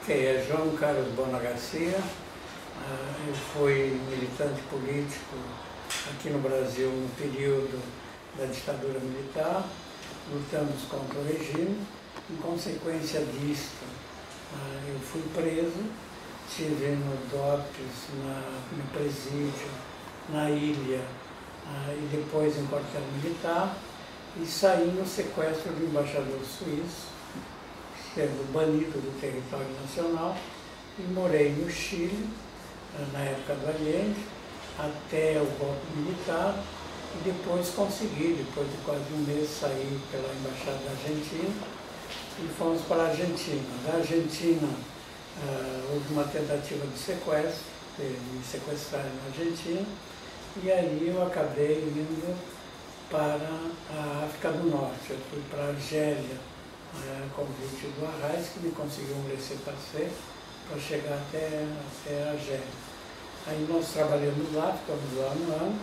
Que é João Carlos Bona Garcia. Eu fui militante político aqui no Brasil no período da ditadura militar. Lutamos contra o regime. Em consequência disto, eu fui preso, estive no DOPS, no presídio, na ilha e depois em quartel militar, e saí no sequestro do embaixador suíço, sendo banido do território nacional, e morei no Chile, na época do Allende, até o golpe militar, e depois consegui, depois de quase um mês, sair pela Embaixada da Argentina, e fomos para a Argentina. Da Argentina, houve uma tentativa de sequestro, de me sequestrarem na Argentina, e aí eu acabei indo para a África do Norte. Eu fui para a Argélia, convite do Arraes, que me conseguiu um laissez-passer para chegar até a Argélia. Aí nós trabalhamos lá, ficamos lá um ano,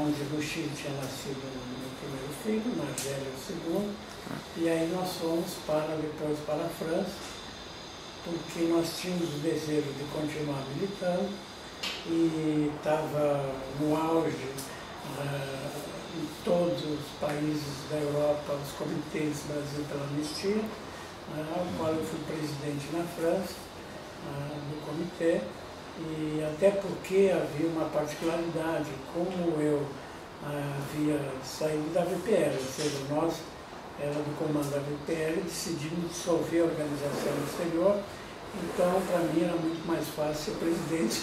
onde no Chile tinha nascido o meu primeiro filho, na Argélia o segundo, e aí nós fomos depois para a França, porque nós tínhamos o desejo de continuar militando, e estava no auge em todos os países da Europa, os comitês Brasil pela Anistia, ao qual eu fui presidente na França, do comitê, e até porque havia uma particularidade, como eu havia saído da VPL, ou seja, nós, era do comando da VPL, decidimos dissolver a organização exterior, então para mim era muito mais fácil ser presidente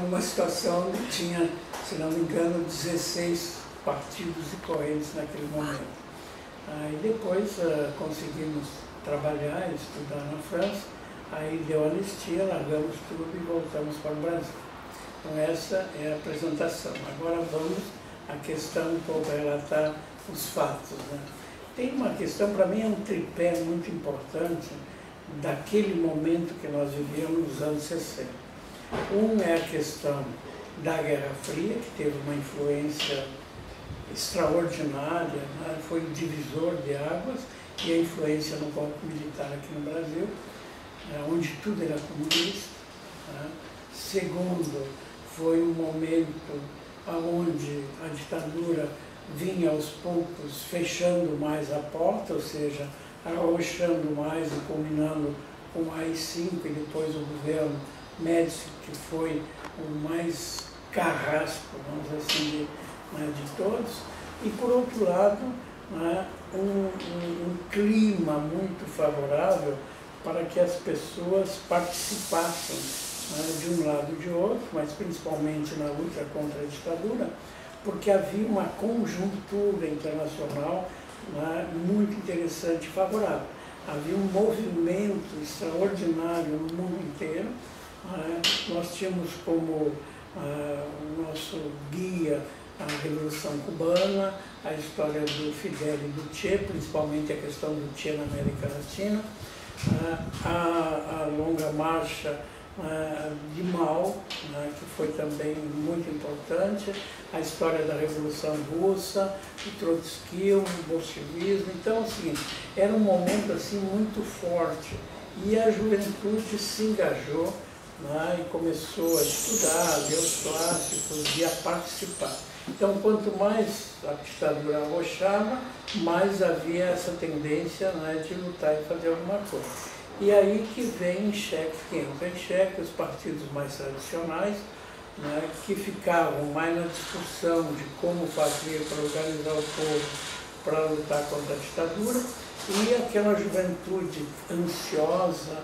numa situação que tinha, se não me engano, 16 partidos e correntes naquele momento. Aí depois conseguimos trabalhar e estudar na França, aí deu anistia, largamos tudo e voltamos para o Brasil. Então essa é a apresentação. Agora vamos à questão um pouco, relatar os fatos, né? Tem uma questão, para mim é um tripé muito importante daquele momento que nós vivíamos nos anos 60. Um é a questão da Guerra Fria, que teve uma influência extraordinária, né? Foi um divisor de águas, e a influência no golpe militar aqui no Brasil, onde tudo era comunista. Segundo, foi um momento onde a ditadura vinha aos poucos fechando mais a porta, ou seja, arrochando mais e culminando com o AI-5 e depois o governo Médici, que foi o mais carrasco, vamos dizer assim, de todos. E por outro lado, um clima muito favorável para que as pessoas participassem de um lado e de outro, mas principalmente na luta contra a ditadura, porque havia uma conjuntura internacional muito interessante e favorável. Havia um movimento extraordinário no mundo inteiro. Nós tínhamos como nosso guia a Revolução Cubana, a história do Fidel e do Che, principalmente a questão do Che na América Latina, a longa marcha de Mao, que foi também muito importante, a história da Revolução Russa, o trotskismo, o bolchevismo. Então, assim, era um momento assim, muito forte, e a juventude se engajou e começou a estudar, a ler os clássicos e a participar. Então, quanto mais a ditadura arrochava, mais havia essa tendência de lutar e fazer alguma coisa. E aí que vem em xeque, quem entra em xeque, os partidos mais tradicionais, que ficavam mais na discussão de como fazer para organizar o povo para lutar contra a ditadura, e aquela juventude ansiosa,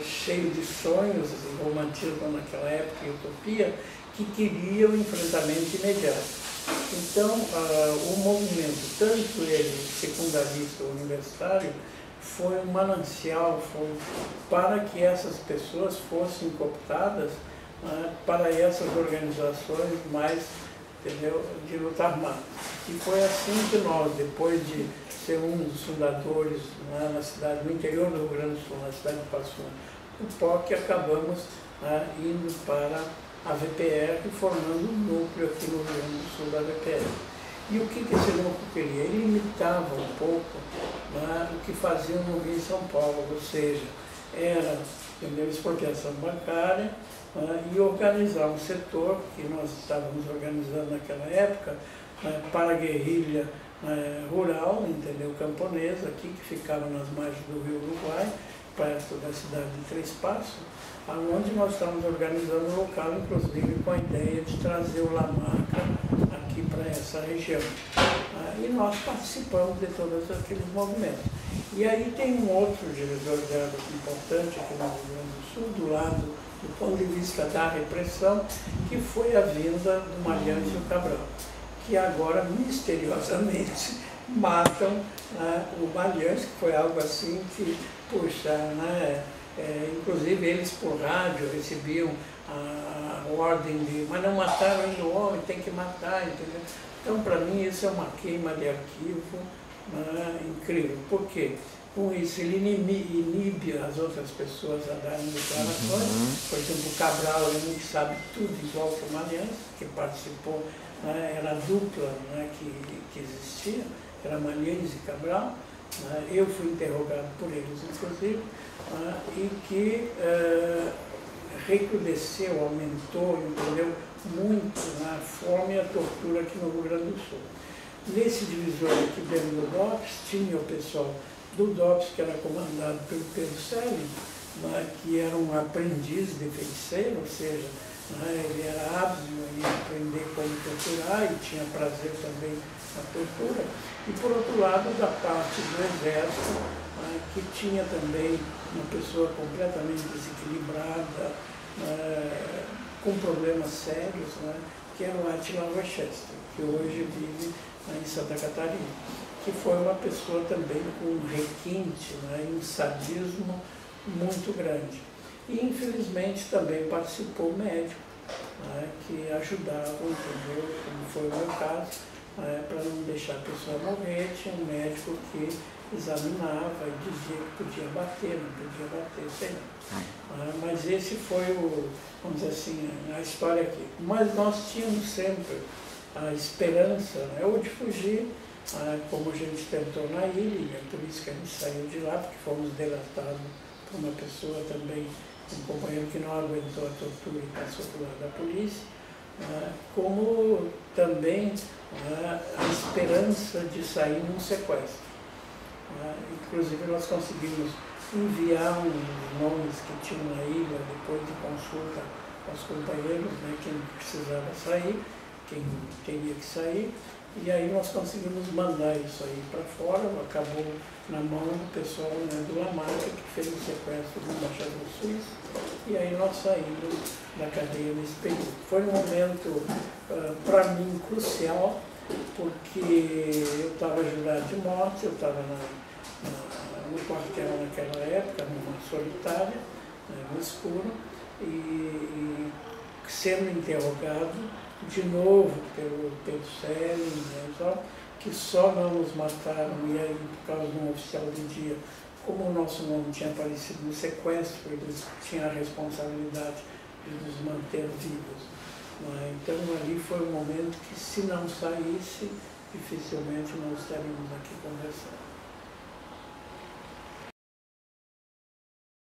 cheia de sonhos, romantismo naquela época e utopia, que queria o enfrentamento imediato. Então, o movimento, tanto ele secundarista ou universitário, foi um manancial para que essas pessoas fossem cooptadas para essas organizações mais, de luta armada. E foi assim que nós, depois de ser um dos fundadores na cidade, no interior do Rio Grande do Sul, na cidade de Passo Fundo, o POC, acabamos indo para a VPR, formando um núcleo aqui no Rio Grande do Sul da VPR. E o que esse núcleo queria? Ele imitava um pouco o que faziam no Rio e São Paulo, ou seja, era, entendeu, expropriação bancária, e organizar um setor que nós estávamos organizando naquela época para a guerrilha rural, entendeu, camponesa, aqui, que ficava nas margens do Rio Uruguai, perto da cidade de Três Passos, onde nós estamos organizando um local, inclusive com a ideia de trazer o Lamarca aqui para essa região. E nós participamos de todos aqueles movimentos. E aí tem um outro divisor de águas importante aqui no Rio Grande do Sul, do lado, do ponto de vista da repressão, que foi a vinda do Malhães e o Cabral, que agora, misteriosamente, matam o Malhães, que foi algo assim que, puxa, inclusive eles por rádio recebiam a ordem de, mas não mataram ainda o homem, tem que matar, entendeu? Então, para mim, isso é uma queima de arquivo incrível. Por quê? Com isso, ele inibe as outras pessoas a darem declarações. Por exemplo, o Cabral, ele não sabe tudo igual que o Malhães, que participou, era a dupla que existia, era Malhães e Cabral. Eu fui interrogado por eles, inclusive, e que recrudesceu, aumentou, entendeu, muito a fome e a tortura aqui no Rio Grande do Sul. Nesse divisor aqui dentro do DOPS, tinha o pessoal do DOPS, que era comandado pelo Pedro Selling, que era um aprendiz de feiticeiro, ou seja, ele era hábil em aprender como torturar e tinha prazer também na tortura. E, por outro lado, da parte do Exército, que tinha também uma pessoa completamente desequilibrada, com problemas sérios, que era o Attila Rochester, que hoje vive em Santa Catarina, que foi uma pessoa também com um requinte, um sadismo muito grande. E, infelizmente, também participou médico, que ajudava, entendeu, como foi o meu caso, para não deixar a pessoa morrer. Tinha um médico que examinava e dizia que podia bater, não podia bater, sei lá. Mas esse foi o, vamos dizer assim, a história aqui. Mas nós tínhamos sempre a esperança, ou de fugir, como a gente tentou na ilha, e é por isso que a gente saiu de lá, porque fomos delatados por uma pessoa também, um companheiro que não aguentou a tortura e passou do lado da polícia, como também a esperança de sair num sequestro. Inclusive nós conseguimos enviar uns nomes que tinham na ilha, depois de consulta aos companheiros, quem precisava sair, quem teria que sair, e aí nós conseguimos mandar isso aí para fora. Acabou na mão do pessoal do Lamarca, que fez o sequestro do embaixador suíço, e aí nós saímos da cadeia nesse período. Foi um momento, para mim, crucial, porque eu estava jurado de morte, eu estava no quartel naquela época, numa solitária, no escuro, e sendo interrogado de novo pelo Pedro Selling, que só não nos mataram, e aí por causa de um oficial de dia, como o nosso nome tinha aparecido no sequestro, eles tinham a responsabilidade de nos manter vivos. Então ali foi um momento que, se não saísse, dificilmente nós estaríamos aqui conversando.